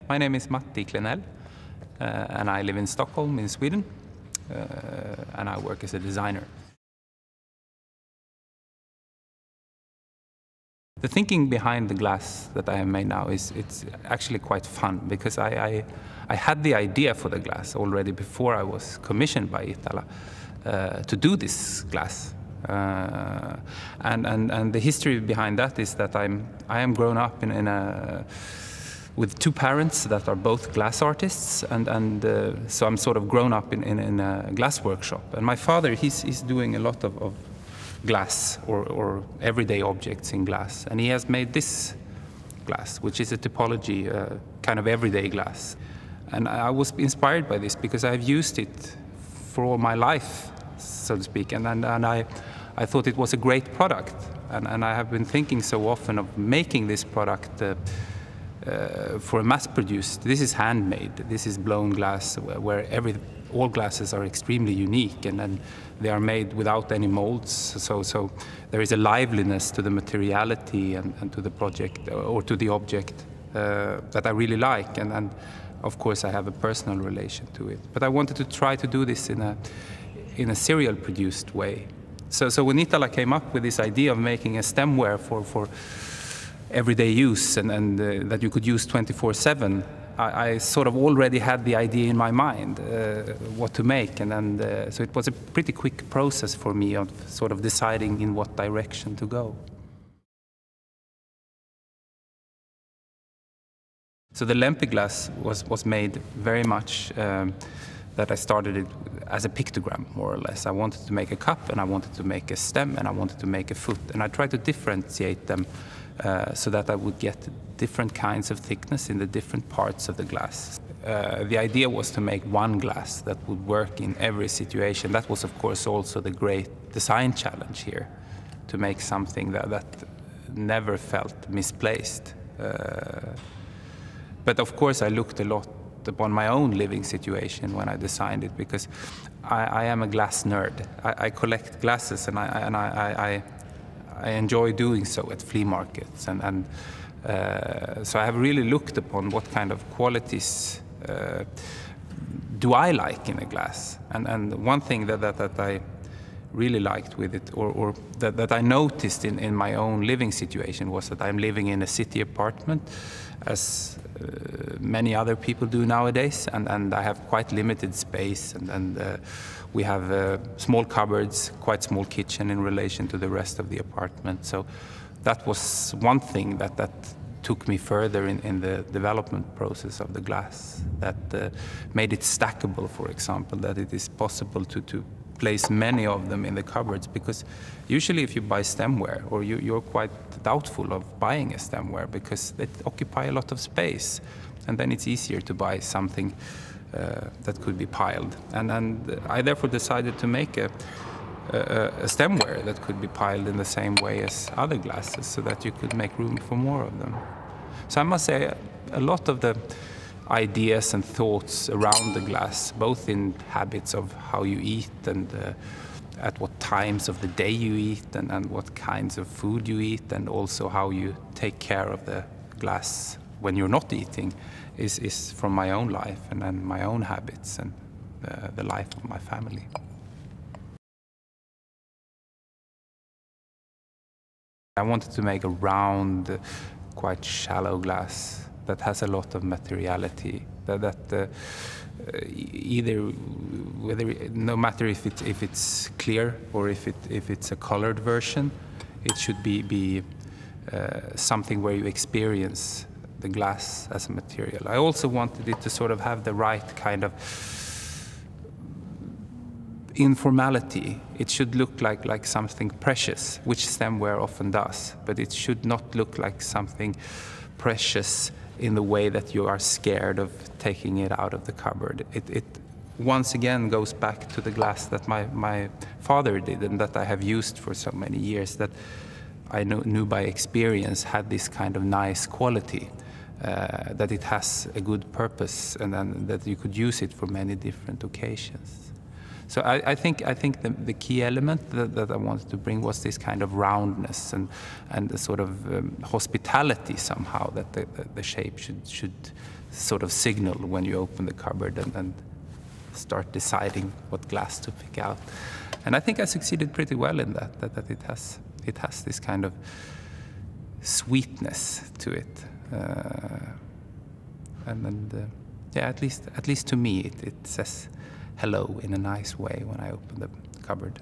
My name is Iittala, and I live in Stockholm in Sweden, and I work as a designer. The thinking behind the glass that I have made now it's actually quite fun, because I had the idea for the glass already before I was commissioned by Iittala to do this glass. And the history behind that is that I am grown up with two parents that are both glass artists, and so I'm sort of grown up in a glass workshop. And my father, he's doing a lot of glass or everyday objects in glass, and he has made this glass, which is a typology, kind of everyday glass. And I was inspired by this because I've used it for all my life, so to speak, and I thought it was a great product, and I have been thinking so often of making this product for a mass-produced. This is handmade. This is blown glass, where all glasses are extremely unique, and they are made without any molds. So there is a liveliness to the materiality and to the project or to the object that I really like, and of course I have a personal relation to it. But I wanted to try to do this in a serial-produced way. So when Iittala came up with this idea of making a stemware for everyday use and that you could use 24/7, I sort of already had the idea in my mind what to make, and so it was a pretty quick process for me of sort of deciding in what direction to go. So the Lempi glass was made very much that I started it as a pictogram, more or less. I wanted to make a cup, and I wanted to make a stem, and I wanted to make a foot, and I tried to differentiate them so that I would get different kinds of thickness in the different parts of the glass. The idea was to make one glass that would work in every situation. That was, of course, also the great design challenge here, to make something that never felt misplaced. But of course, I looked a lot upon my own living situation when I designed it, because I am a glass nerd. I collect glasses, and I enjoy doing so at flea markets, and so I have really looked upon what kind of qualities do I like in a glass. And one thing that I really liked with it, or that I noticed in my own living situation, was that I'm living in a city apartment, as many other people do nowadays, and I have quite limited space, and we have small cupboards, quite small kitchen in relation to the rest of the apartment. So that was one thing that took me further in the development process of the glass, that made it stackable, for example, that it is possible to place many of them in the cupboards, because usually if you buy stemware, or you're quite doubtful of buying a stemware because they occupy a lot of space, and then it's easier to buy something that could be piled. And I therefore decided to make a stemware that could be piled in the same way as other glasses, so that you could make room for more of them. So I must say, a lot of the ideas and thoughts around the glass, both in habits of how you eat, and at what times of the day you eat, and what kinds of food you eat, and also how you take care of the glass when you're not eating, is from my own life and my own habits and the life of my family. I wanted to make a round, quite shallow glass that has a lot of materiality, no matter if it's clear or if it's a colored version, it should be something where you experience the glass as a material. I also wanted it to sort of have the right kind of informality. It should look like something precious, which stemware often does, but it should not look like something precious in the way that you are scared of taking it out of the cupboard. It once again goes back to the glass that my father did, and that I have used for so many years, that I knew by experience had this kind of nice quality, that it has a good purpose, and that you could use it for many different occasions. So I think the key element that I wanted to bring was this kind of roundness and the sort of hospitality somehow that the shape should sort of signal when you open the cupboard and start deciding what glass to pick out. And I think I succeeded pretty well in that it has this kind of sweetness to it. Yeah, at least to me, it says hello in a nice way when I open the cupboard.